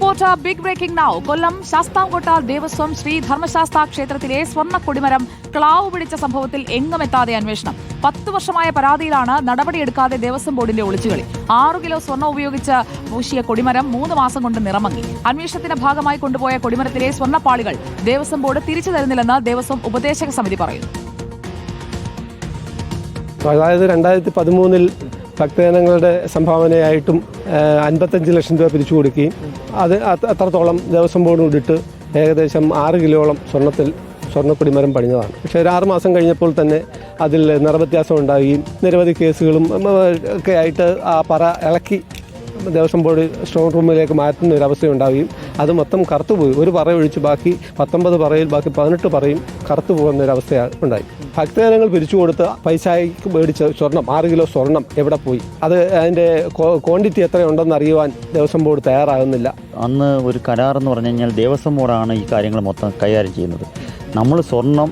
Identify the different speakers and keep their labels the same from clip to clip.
Speaker 1: Reporter big breaking now. Kollam Sasthamkotta Devaswom Sree Dharmasastha ക്ഷേത്രത്തിലെ സ്വർണ്ണ കൊടിമരം ക്ലാവ് പിടിച്ച സംഭവത്തിൽ എങ്ങുമെത്താതെ അന്വേഷണം. 10 വർഷമായ പരാതിയിലാണ് നടപടിയെടുക്കാതെ ദേവസ്വം ബോർഡിന്റെ ഒളിച്ചുകളി. 6 കിലോ സ്വർണ്ണം ഉപയോഗിച്ച് പൂശിയ കൊടിമരം 3 മാസം കൊണ്ട് നിറമങ്ങി. അന്വേഷണത്തിന്റെ ഭാഗമായി കൊണ്ടുപോയ കൊടിമരത്തിലെ സ്വർണ്ണപ്പാളികൾ ദേവസ്വം ബോർഡ് തിരിച്ചു തരുന്നില്ലെന്ന് ദേവസ്വം ഉപദേശക സമിതി പറയുന്നു.
Speaker 2: അതായത് 2013 ഭക്തജനങ്ങളുടെ സംഭാവനയായിട്ടും 55 ലക്ഷം രൂപ പിരിച്ചു കൊടുക്കുകയും അത് അത്രത്തോളം ദേവസ്വം ബോർഡ് കൂടിയിട്ട് ഏകദേശം 6 കിലോളം സ്വർണ്ണക്കൊടിമരം പണിഞ്ഞതാണ്. പക്ഷേ ഒരു 6 മാസം കഴിഞ്ഞപ്പോൾ തന്നെ അതിൽ നിറവ്യത്യാസം ഉണ്ടാവുകയും നിരവധി കേസുകളും ഒക്കെ ആയിട്ട് ആ പറ ഇളക്കി ദേവസ്വം ബോർഡ് സ്ട്രോങ് റൂമിലേക്ക് മാറ്റുന്ന ഒരു അവസ്ഥയുണ്ടാവുകയും അത് മൊത്തം കറുത്തുപോയി. ഒരു പറ ഒഴിച്ച് ബാക്കി 19 പറയിൽ ബാക്കി 18 പറയും കറുത്തു പോകുന്ന ഒരു അവസ്ഥ ഉണ്ടായി. ഭക്തജനങ്ങൾ പിരിച്ചു കൊടുത്ത് പൈസയ്ക്ക് മേടിച്ച സ്വർണം 6 കിലോ സ്വർണം എവിടെ പോയി, അത് അതിൻ്റെ ക്വാണ്ടിറ്റി എത്രയുണ്ടെന്ന് അറിയുവാൻ ദേവസ്വം ബോർഡ് തയ്യാറാകുന്നില്ല.
Speaker 3: അന്ന് ഒരു കരാർ എന്ന് പറഞ്ഞു കഴിഞ്ഞാൽ ദേവസ്വം ബോർഡാണ് ഈ കാര്യങ്ങൾ മൊത്തം കൈകാര്യം ചെയ്യുന്നത്. നമ്മൾ സ്വർണം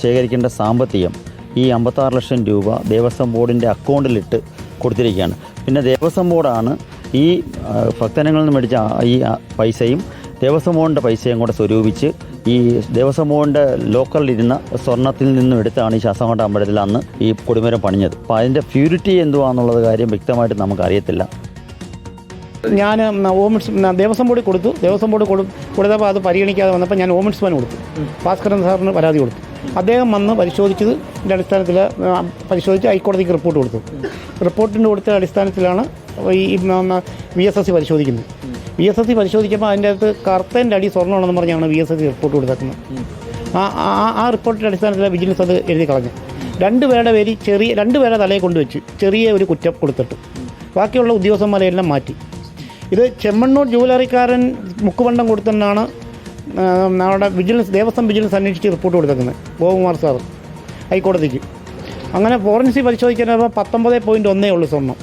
Speaker 3: ശേഖരിക്കേണ്ട സാമ്പത്തികം ഈ 56 ലക്ഷം രൂപ ദേവസ്വം ബോർഡിൻ്റെ അക്കൗണ്ടിലിട്ട് കൊടുത്തിരിക്കുകയാണ്. പിന്നെ ദേവസ്വം ബോർഡാണ് ഈ ഭക്തജനങ്ങളിൽ നിന്ന് മേടിച്ച ഈ പൈസയും ദേവസ്വം ബോർഡിൻ്റെ പൈസയും കൂടെ സ്വരൂപിച്ച് ഈ ദേവസ്വം ബോർഡിൻ്റെ ലോക്കലിലിരുന്ന സ്വർണത്തിൽ നിന്നും എടുത്താണ് ഈ ശാസ്താംകോട്ട അമ്പലത്തിൽ അന്ന് ഈ കൊടിമരം പണിഞ്ഞത്. അപ്പോൾ അതിൻ്റെ പ്യൂരിറ്റി എന്തുവാന്നുള്ളത് കാര്യം വ്യക്തമായിട്ട് നമുക്കറിയത്തില്ല.
Speaker 4: ഞാൻ ദേവസ്വം ബോർഡിൽ കൊടുത്തു. ദേവസ്വം ബോർഡ് കൊടുത്തപ്പോൾ അത് പരിഗണിക്കാതെ വന്നപ്പോൾ ഞാൻ ഓംബുഡ്സ്മാൻ കൊടുത്തു. ഭാസ്കരൻ സാറിന് പരാതി കൊടുത്തു. അദ്ദേഹം വന്ന് പരിശോധിച്ചതിൻ്റെ അടിസ്ഥാനത്തിൽ പരിശോധിച്ച് ഹൈക്കോടതിക്ക് റിപ്പോർട്ട് കൊടുത്തു. റിപ്പോർട്ടിൻ്റെ കൊടുത്ത അടിസ്ഥാനത്തിലാണ് ഈ VSSC പരിശോധിക്കുന്നത്. VSSC പരിശോധിക്കുമ്പോൾ അതിൻ്റെ അകത്ത് കറുത്തൻ്റെ അടി സ്വർണ്ണമാണെന്ന് പറഞ്ഞാണ് VSSC റിപ്പോർട്ട് കൊടുത്തേക്കുന്നത്. ആ റിപ്പോർട്ടിൻ്റെ അടിസ്ഥാനത്തിൽ വിജിലൻസ് അത് എഴുതി കളഞ്ഞു. 2 പേരുടെ തലയെ കൊണ്ടുവച്ച് ചെറിയ ഒരു കുറ്റം കൊടുത്തിട്ട് ബാക്കിയുള്ള ഉദ്യോഗസ്ഥന്മാരെല്ലാം മാറ്റി. ഇത് ചെമ്മണ്ണൂർ ജുവലറിക്കാരൻ മുക്കുപണ്ടം കൊടുത്തെന്നാണ് നമ്മുടെ ദേവസ്വം വിജിലൻസ് അന്വേഷിച്ച് റിപ്പോർട്ട് കൊടുത്തേക്കുന്നത് ഗോകുമാർ സാർ ഹൈക്കോടതിക്ക്. അങ്ങനെ ഫോറൻസിക് പരിശോധിക്കാൻ 19.1 ഉള്ളൂ സ്വർണ്ണം.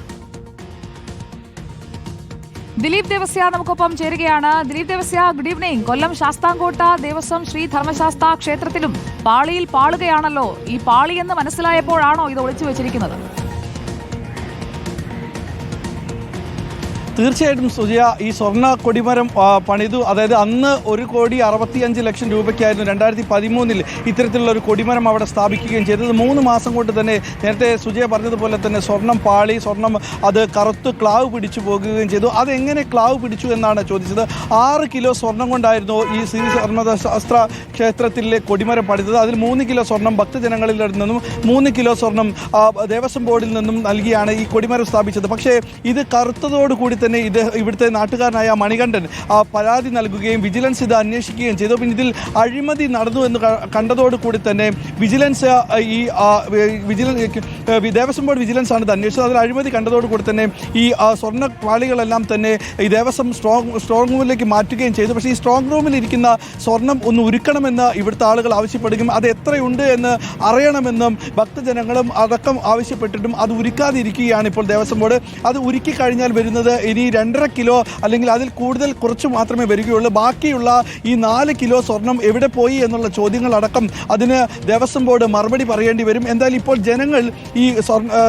Speaker 1: ദിലീപ് ദേവസ്യ നമുക്കൊപ്പം ചേരുകയാണ്. Dileep Devasya, good evening. കൊല്ലം ശാസ്താംകോട്ട ദേവസ്വം ശ്രീ ധർമ്മശാസ്താ ക്ഷേത്രത്തിലും പാളിയിൽ പാളുകയാണല്ലോ. ഈ പാളി എന്ന് മനസ്സിലായപ്പോഴാണോ ഇത് ഒളിച്ചു വെച്ചിരിക്കുന്നത്?
Speaker 5: തീർച്ചയായിട്ടും സുജയ, ഈ സ്വർണ്ണ കൊടിമരം പണിതു. അതായത് അന്ന് 1,65 ലക്ഷം രൂപയ്ക്കായിരുന്നു 2013 ഇത്തരത്തിലുള്ള ഒരു കൊടിമരം അവിടെ സ്ഥാപിക്കുകയും ചെയ്തത്. 3 മാസം കൊണ്ട് തന്നെ നേരത്തെ സുജയ പറഞ്ഞതുപോലെ തന്നെ സ്വർണം പാളി, സ്വർണം അത് കറുത്ത് ക്ലാവ് പിടിച്ചു പോകുകയും ചെയ്തു. അതെങ്ങനെ ക്ലാവ് പിടിച്ചു എന്നാണ് ചോദിച്ചത്. 6 കിലോ സ്വർണം കൊണ്ടായിരുന്നു ഈ ശ്രീ ധർമ്മശാസ്ത്ര ക്ഷേത്രത്തിലെ കൊടിമരം പണിതത്. അതിൽ 3 കിലോ സ്വർണം ഭക്തജനങ്ങളിൽ നിന്നും 3 കിലോ സ്വർണം ദേവസ്വം ബോർഡിൽ നിന്നും നൽകിയാണ് ഈ കൊടിമരം സ്ഥാപിച്ചത്. പക്ഷേ ഇത് കറുത്തതോടുകൂടി തന്നെ ഇവിടുത്തെ നാട്ടുകാരനായ മണികണ്ഠൻ പരാതി നൽകുകയും വിജിലൻസ് ഇത് അന്വേഷിക്കുകയും ചെയ്തു. പിന്നെ ഇതിൽ അഴിമതി നടന്നു എന്ന് കണ്ടതോടുകൂടി തന്നെ വിജിലൻസ് ദേവസ്വം ബോർഡ് വിജിലൻസ് ആണ് ഇത് അന്വേഷിച്ചത്. അതിൽ അഴിമതി കണ്ടതോടുകൂടി തന്നെ ഈ സ്വർണ്ണ പാളികളെല്ലാം തന്നെ ഈ ദേവസ്വം സ്ട്രോങ് റൂമിലേക്ക് മാറ്റുകയും ചെയ്തു. പക്ഷേ ഈ സ്ട്രോങ് റൂമിൽ ഇരിക്കുന്ന സ്വർണം ഒന്ന് ഉരുക്കണമെന്ന് ഇവിടുത്തെ ആളുകൾ ആവശ്യപ്പെടുകയും അത് എത്രയുണ്ട് എന്ന് അറിയണമെന്നും ഭക്തജനങ്ങളും അടക്കം ആവശ്യപ്പെട്ടിട്ടും അത് ഉരുക്കാതിരിക്കുകയാണ് ഇപ്പോൾ ദേവസ്വം ബോർഡ്. അത് ഉരുക്കി കഴിഞ്ഞാൽ വരുന്നത് ഇനി 2.5 കിലോ അല്ലെങ്കിൽ അതിൽ കൂടുതൽ കുറച്ച് മാത്രമേ വരികയുള്ളൂ. ബാക്കിയുള്ള ഈ 4 കിലോ സ്വർണം എവിടെ പോയി എന്നുള്ള ചോദ്യങ്ങളടക്കം അതിന് ദേവസ്വം ബോർഡ് മറുപടി പറയേണ്ടി വരും. എന്തായാലും ഇപ്പോൾ ജനങ്ങൾ ഈ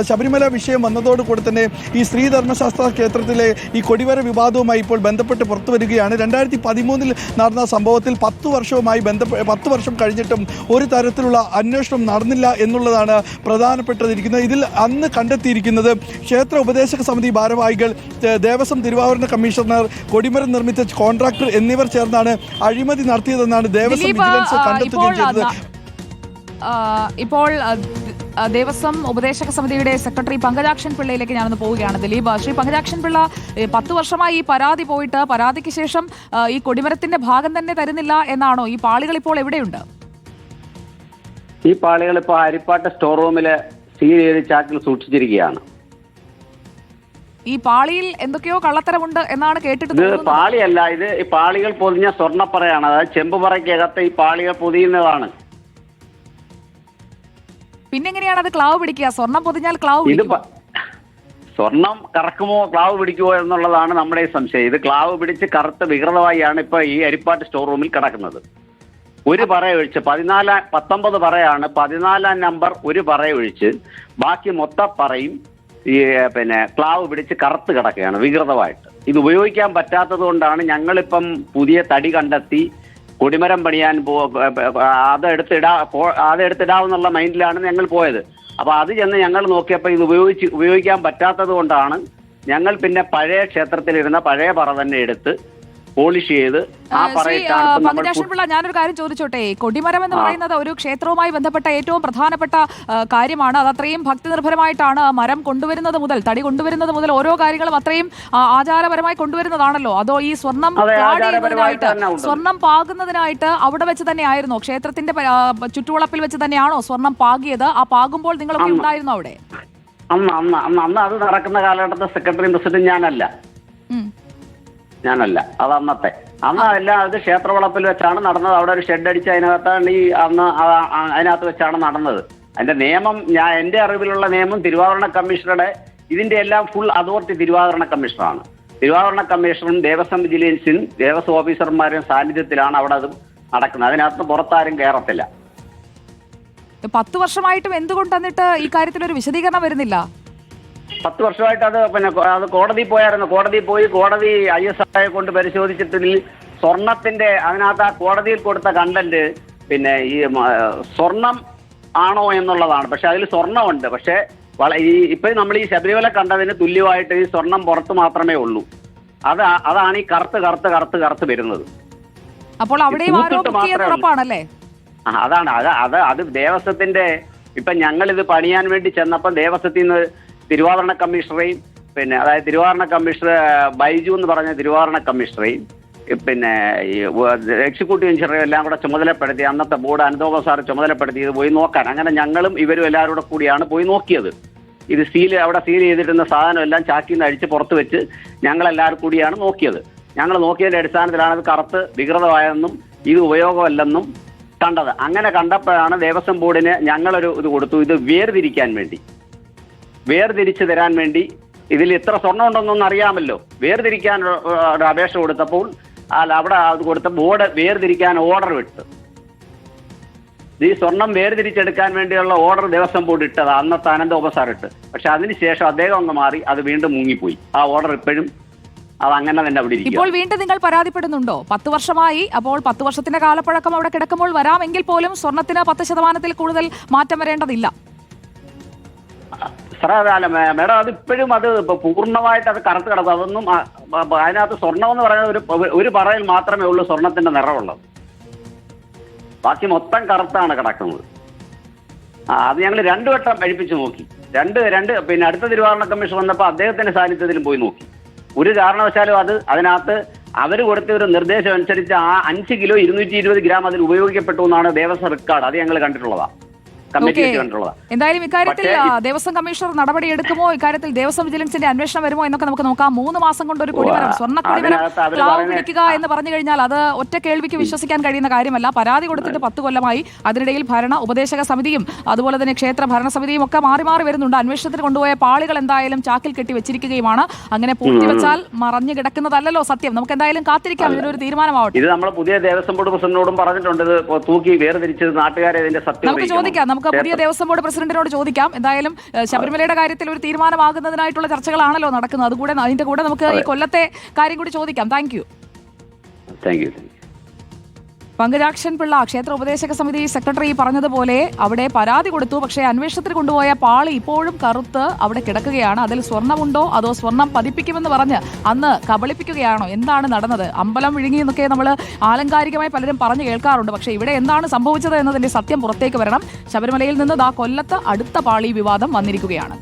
Speaker 5: ശബരിമല വിഷയം വന്നതോടുകൂടി തന്നെ ഈ ശ്രീ ധർമ്മശാസ്ത്ര ക്ഷേത്രത്തിലെ ഈ കൊടിമര വിവാദവുമായി ഇപ്പോൾ ബന്ധപ്പെട്ട് പുറത്തു വരികയാണ്. 2013 നടന്ന സംഭവത്തിൽ 10 വർഷം കഴിഞ്ഞിട്ടും ഒരു തരത്തിലുള്ള അന്വേഷണം നടന്നില്ല എന്നുള്ളതാണ് പ്രധാനപ്പെട്ടതിരിക്കുന്നത്. ഇതിൽ അന്ന് കണ്ടെത്തിയിരിക്കുന്നത് ക്ഷേത്ര ഉപദേശക സമിതി ഭാരവാഹികൾ, ദേവസ്വം തിരുവാഭരണ കമ്മീഷണർ, കൊടിമരം നിർമ്മിച്ച കോൺട്രാക്ടർ എന്നിവർ ചേർന്നാണ് അഴിമതി നടത്തിയതെന്നാണ് ദേവസ്വം വിജിലൻസ് കണ്ടെത്തുകയും ചെയ്തത്.
Speaker 1: ഇപ്പോൾ ദേവസ്വം ഉപദേശക സമിതിയുടെ സെക്രട്ടറി പങ്കജാക്ഷൻ പിള്ളയിലേക്ക് ഞാനൊന്ന് പോവുകയാണ്. ദിലീപ്, ശ്രീ പങ്കജാക്ഷൻ പിള്ള, 10 വർഷമായി ഈ പരാതി പോയിട്ട് പരാതിക്ക് ശേഷം ഈ കൊടിമരത്തിന്റെ ഭാഗം തന്നെ തരുന്നില്ല എന്നാണോ? ഈ പാളികൾ ഇപ്പോൾ എവിടെയുണ്ട്?
Speaker 6: ഈ പാളികൾ ഇപ്പോൾ ഹരിപ്പാട്ട് സ്റ്റോർ റൂമില് സീൽ ചെയ്ത് ചാക്കിൽ സൂക്ഷിച്ചിരിക്കുകയാണ്.
Speaker 1: ഈ പാളിയിൽ എന്തൊക്കെയോ കള്ളത്തരമുണ്ട് എന്നാണ് കേട്ടിട്ട്.
Speaker 6: ഇത് പാളിയല്ല, ഇത് ഈ പാളികൾ പൊതിഞ്ഞ സ്വർണ്ണപ്പറയാണ്. അതായത് ചെമ്പുപറയ്ക്കകത്ത് ഈ പാളികൾ പൊതിയുന്നതാണ്.
Speaker 1: പിന്നെങ്ങനെയാണ് അത് ക്ലാവ് പിടിക്കുക? സ്വർണം പൊതിഞ്ഞാൽ ക്ലാവ്
Speaker 6: സ്വർണം കറക്കുമോ ക്ലാവ് പിടിക്കുമോ എന്നുള്ളതാണ് നമ്മുടെ സംശയം. ഇത് ക്ലാവ് പിടിച്ച് കറുത്ത വികൃതമായാണ് ഇപ്പൊ ഈ ഹരിപ്പാട്ട് സ്റ്റോർ റൂമിൽ കിടക്കുന്നത്. ഒരു പറ ഒഴിച്ച് 19 പറയാണ്. 14 നമ്പർ ഒരു പറ ഒഴിച്ച് ബാക്കി മൊത്തം പറയും ഈ പിന്നെ ക്ലാവ് പിടിച്ച് കറുത്ത് കിടക്കുകയാണ് വികൃതമായിട്ട്. ഇത് ഉപയോഗിക്കാൻ പറ്റാത്തത് കൊണ്ടാണ് ഞങ്ങളിപ്പം പുതിയ തടി കണ്ടെത്തി കൊടിമരം പണിയാൻ അതെടുത്തിടാവുന്നുള്ള മൈൻഡിലാണ് ഞങ്ങൾ പോയത്. അപ്പോൾ അത് ചെന്ന് ഞങ്ങൾ നോക്കിയപ്പോൾ ഇത് ഉപയോഗിക്കാൻ പറ്റാത്തത് കൊണ്ടാണ് ഞങ്ങൾ പിന്നെ പഴയ ക്ഷേത്രത്തിലിരുന്ന പഴയ പറ തന്നെ എടുത്ത് പോളിഷ് ചെയ്ത്
Speaker 1: പങ്കജാക്ഷൻ പിള്ള, ഞാനൊരു കാര്യം ചോദിച്ചോട്ടെ. കൊടിമരം എന്ന് പറയുന്നത് ഒരു ക്ഷേത്രവുമായി ബന്ധപ്പെട്ട ഏറ്റവും പ്രധാനപ്പെട്ട കാര്യമാണ്. അത് അത്രയും ഭക്തി നിർഭരമായിട്ടാണ് മരം കൊണ്ടുവരുന്നത് മുതൽ, തടി കൊണ്ടുവരുന്നത് മുതൽ ഓരോ കാര്യങ്ങളും അത്രയും ആചാരപരമായി കൊണ്ടുവരുന്നതാണല്ലോ. അതോ ഈ സ്വർണം സ്വർണം പാകുന്നതിനായിട്ട് അവിടെ വെച്ച് തന്നെ ആയിരുന്നോ? ക്ഷേത്രത്തിന്റെ ചുറ്റുവളപ്പിൽ വെച്ച് തന്നെയാണോ സ്വർണം പാകിയത്? ആ പാകുമ്പോൾ നിങ്ങളൊക്കെ ഉണ്ടായിരുന്നു അവിടെ?
Speaker 6: അന്ന് അത് നടക്കുന്ന കാലഘട്ടത്തെ സെക്രട്ടറിയും പ്രസിഡന്റും ഞാനല്ല. അത് അന്ന് എല്ലാം അത് ക്ഷേത്രവളപ്പിൽ വെച്ചാണ് നടന്നത്. അവിടെ ഒരു ഷെഡ് അടിച്ച് അതിനകത്താണ് അതിനകത്ത് വെച്ചാണ് നടന്നത്. അതിന്റെ നിയമം എന്റെ അറിവിലുള്ള നിയമം തിരുവാഭരണ കമ്മീഷണറുടെ ഇതിന്റെ എല്ലാം ഫുൾ അതോറിറ്റി തിരുവാഭരണ കമ്മീഷണറാണ്. തിരുവാഭരണ കമ്മീഷണറും ദേവസ്വം വിജിലൻസും ദേവസ്വം ഓഫീസർമാരും സാന്നിധ്യത്തിലാണ് അവിടെ അത് നടക്കുന്നത്. അതിനകത്ത് പുറത്താരും കയറത്തില്ല.
Speaker 1: 10 വർഷമായിട്ടും എന്തുകൊണ്ട് എന്നിട്ട് ഈ കാര്യത്തിൽ ഒരു വിശദീകരണം വരുന്നില്ല?
Speaker 6: 10 വർഷമായിട്ട് അത് കോടതി പോയായിരുന്നു. കോടതി ISI കൊണ്ട് പരിശോധിച്ചിട്ട് സ്വർണത്തിന്റെ അതിനകത്ത് ആ കോടതിയിൽ കൊടുത്ത കണ്ടന്റ് പിന്നെ ഈ സ്വർണം ആണോ എന്നുള്ളതാണ്. പക്ഷെ അതിൽ സ്വർണ്ണമുണ്ട്. പക്ഷെ ഇപ്പൊ നമ്മൾ ഈ ശബരിമല കണ്ടതിന് തുല്യമായിട്ട് ഈ സ്വർണം പുറത്ത് മാത്രമേ ഉള്ളൂ. അതാണ് ഈ കറുത്ത് വരുന്നത്.
Speaker 1: അപ്പോൾ അവിടെയും ഉറപ്പാണല്ലേ?
Speaker 6: അതാണ് അത് ദേവസ്വത്തിന്റെ. ഇപ്പൊ ഞങ്ങളിത് പണിയാൻ വേണ്ടി ചെന്നപ്പോൾ ദേവസ്വത്തിൽ നിന്ന് തിരുവാഭരണ കമ്മീഷണറെയും പിന്നെ അതായത് തിരുവാഭരണ കമ്മീഷണർ ബൈജു എന്ന് പറഞ്ഞ തിരുവാഭരണ കമ്മീഷണറെയും പിന്നെ ഈ എക്സിക്യൂട്ടീവ് എഞ്ചിനീയറെയും എല്ലാം കൂടെ ചുമതലപ്പെടുത്തി അന്നത്തെ ബോർഡ് അനന്തോപ സാർ ചുമതലപ്പെടുത്തി ഇത് പോയി നോക്കാൻ. അങ്ങനെ ഞങ്ങളും ഇവരും എല്ലാവരും കൂടെ കൂടിയാണ് പോയി നോക്കിയത്. ഇത് അവിടെ സീൽ ചെയ്തിട്ടുന്ന സാധനം എല്ലാം ചാക്കിൽ നിന്ന് അടിച്ച് പുറത്ത് വെച്ച് ഞങ്ങളെല്ലാവരും കൂടിയാണ് നോക്കിയത്. ഞങ്ങൾ നോക്കിയതിന്റെ അടിസ്ഥാനത്തിലാണ് ഇത് കറുത്ത് വികൃതമായെന്നും ഇത് ഉപയോഗമല്ലെന്നും കണ്ടത്. അങ്ങനെ കണ്ടപ്പോഴാണ് ദേവസ്വം ബോർഡിന് ഞങ്ങളൊരു ഇത് കൊടുത്തു. ഇത് വേർതിരിച്ച് തരാൻ വേണ്ടി ഇതിൽ എത്ര സ്വർണ്ണം ഉണ്ടെന്നൊന്നും അറിയാമല്ലോ. വേർതിരിക്കാൻ ഒരു അപേക്ഷ കൊടുത്തപ്പോൾ അവിടെ അത് കൊടുത്ത ബോർഡ് വേർതിരിക്കാൻ ഓർഡർ വിട്ടു. ഈ സ്വർണം വേർതിരിച്ചെടുക്കാൻ വേണ്ടിയുള്ള ഓർഡർ ദേവസ്വം ബോർഡ് ഇട്ടത് അന്നത്തെ അനന്തോപ സാർ ഇട്ട്. പക്ഷെ അതിനുശേഷം അദ്ദേഹം അങ്ങ് മാറി അത് വീണ്ടും മുങ്ങിപ്പോയി. ആ ഓർഡർ ഇപ്പോഴും അത് അങ്ങനെ തന്നെ അവിടെ ഇരിക്കും.
Speaker 1: ഇപ്പോൾ വീണ്ടും നിങ്ങൾ പരാതിപ്പെടുന്നുണ്ടോ? 10 വർഷമായി. അപ്പോൾ 10 വർഷത്തിന്റെ കാലപ്പഴക്കം അവിടെ കിടക്കുമ്പോൾ വരാമെങ്കിൽ പോലും സ്വർണത്തിന് 10% കൂടുതൽ മാറ്റം വരേണ്ടതില്ല.
Speaker 6: മേഡം അതിപ്പോഴും അത് പൂർണ്ണമായിട്ട് അത് കറുത്ത് കിടക്കും. അതൊന്നും അതിനകത്ത് സ്വർണം എന്ന് പറയുന്നത് ഒരു പറയിൽ മാത്രമേ ഉള്ളൂ സ്വർണത്തിന്റെ നിറമുള്ളത്. ബാക്കി മൊത്തം കറുത്താണ് കിടക്കുന്നത്. അത് ഞങ്ങൾ 2 വട്ടം കഴിപ്പിച്ച് നോക്കി. പിന്നെ അടുത്ത തിരുവാഭരണ കമ്മീഷൻ വന്നപ്പോൾ അദ്ദേഹത്തിന്റെ സാന്നിധ്യത്തിലും പോയി നോക്കി. ഒരു കാരണവശാലും അതിനകത്ത് അവർ കൊടുത്ത ഒരു നിർദ്ദേശം അനുസരിച്ച് ആ 5 കിലോ 220 ഗ്രാം അതിൽ ഉപയോഗിക്കപ്പെട്ടു എന്നാണ് ദേവസ്വം റെക്കോർഡ്. അത് ഞങ്ങൾ കണ്ടിട്ടുള്ളതാണ്.
Speaker 1: എന്തായാലും ഇക്കാര്യത്തിൽ ദേവസ്വം കമ്മീഷണർ നടപടി എടുക്കുമോ? ഇക്കാര്യത്തിൽ ദേവസ്വം വിജിലൻസിന്റെ അന്വേഷണം വരുമോ എന്നൊക്കെ നമുക്ക് നോക്കാം. 3 മാസം കൊണ്ട് ഒരു കൊടിമരം സ്വർണ്ണ കൊടിമരം ക്ലാവ് പിടിക്കുക എന്ന് പറഞ്ഞു കഴിഞ്ഞാൽ അത് ഒറ്റ കേൾവിക്ക് വിശ്വസിക്കാൻ കഴിയുന്ന കാര്യമല്ല. പരാതി കൊടുത്തിട്ട് 10 കൊല്ലമായി. അതിനിടയിൽ ഭരണ ഉപദേശക സമിതിയും അതുപോലെ തന്നെ ക്ഷേത്ര ഭരണസമിതിയും ഒക്കെ മാറി വരുന്നുണ്ട്. അന്വേഷണത്തിന് കൊണ്ടുപോയ പാളികൾ എന്തായാലും ചാക്കിൽ കെട്ടി വെച്ചിരിക്കുകയുമാണ്. അങ്ങനെ പൂർത്തിവെച്ചാൽ മറഞ്ഞു കിടക്കുന്നതല്ലോ സത്യം. നമുക്ക് എന്തായാലും കാത്തിരിക്കാം ഇതിനൊരു തീരുമാനമാവട്ടെ.
Speaker 6: ഇത് നമ്മൾ പുതിയ ദേവസ്വം ബോർഡ് പ്രസിഡന്റിനോടും പറഞ്ഞിട്ടുണ്ട്. തൂക്കി വേർതിരിച്ചത് നാട്ടുകാരെ ഇതിന്റെ സത്യം
Speaker 1: നമുക്ക് ചോദിക്കാം. നമുക്ക് പുതിയ ദേവസ്വം ബോർഡ് പ്രസിഡന്റിനോട് ചോദിക്കാം. എന്തായാലും ശബരിമലയുടെ കാര്യത്തിൽ ഒരു തീരുമാനമാകുന്നതിനായിട്ടുള്ള ചർച്ചകളാണല്ലോ നടക്കുന്നത്. അതുകൂടെ അതിന്റെ കൂടെ നമുക്ക് ഈ കൊല്ലത്തെ കാര്യം കൂടി ചോദിക്കാം. Thank you. പങ്കജാക്ഷൻ പിള്ള, ക്ഷേത്ര ഉപദേശക സമിതി സെക്രട്ടറി പറഞ്ഞതുപോലെ അവിടെ പരാതി കൊടുത്തു. പക്ഷേ അന്വേഷണത്തിന് കൊണ്ടുപോയ പാളി ഇപ്പോഴും കറുത്ത് അവിടെ കിടക്കുകയാണ്. അതിൽ സ്വർണ്ണമുണ്ടോ അതോ സ്വർണം പതിപ്പിക്കുമെന്ന് പറഞ്ഞ് അന്ന് കബളിപ്പിക്കുകയാണോ? എന്താണ് നടന്നത്? അമ്പലം വിഴുങ്ങി എന്നൊക്കെ നമ്മൾ ആലങ്കാരികമായി പലരും പറഞ്ഞു കേൾക്കാറുണ്ട്. പക്ഷേ ഇവിടെ എന്താണ് സംഭവിച്ചത് എന്നതിന്റെ സത്യം പുറത്തേക്ക് വരണം. ശബരിമലയിൽ നിന്ന് കൊല്ലത്ത് അടുത്ത പാളി വിവാദം വന്നിരിക്കുകയാണ്.